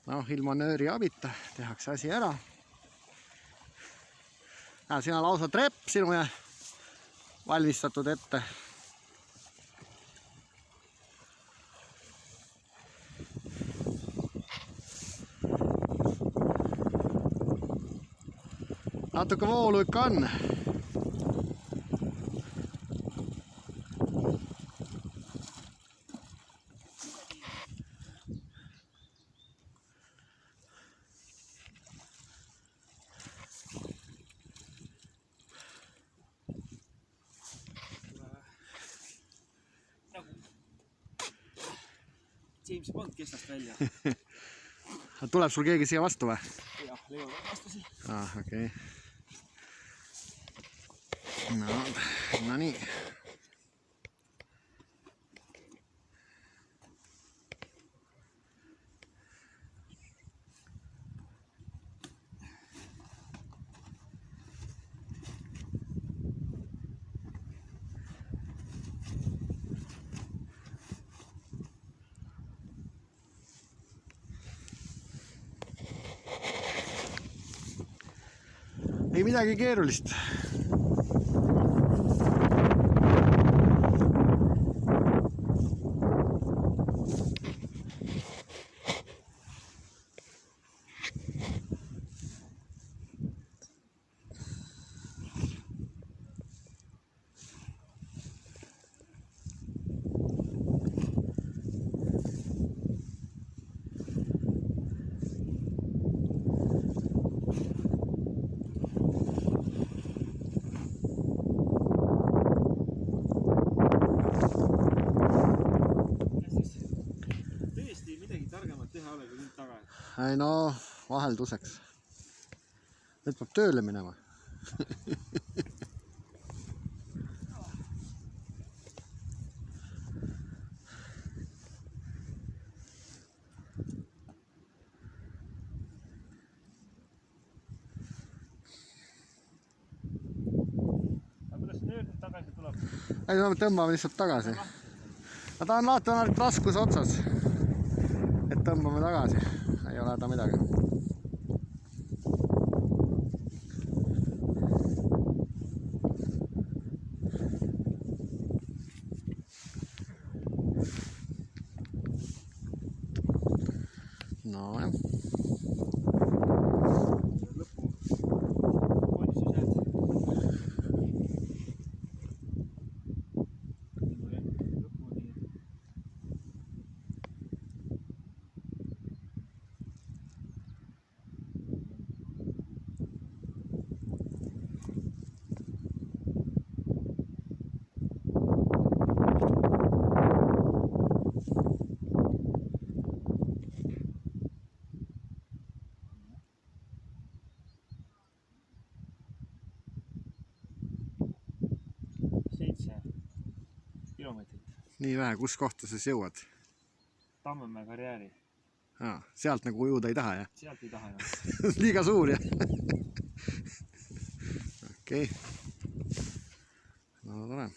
Noh, ilma nööri abita tehakse asi ära. Siin on lausa trepp sinu valmistatud ette. Natuke voolu ikka on. James Bond kestast välja. Tuleb sul keegi siia vastu või? Jah, Leo vastu siin. Okei. No nii. Ei midagi keerulist. Ei no, vahelduseks. Nüüd peab tööle minema. Aga kuidas see nöör tagasi tuleb? Ei no, tõmbame lihtsalt tagasi. Ma tahan vaata raskuse otsas. Et tõmbame tagasi. Ei ole häda midagi. No jah. Kilomeetrit. Nii vähe, kus kohta sa jõuad? Tammemäe karjääri. Sealt nagu ujuda ei taha, jah? Sealt ei taha enam. Liiga suur, jah? Okei. No tore.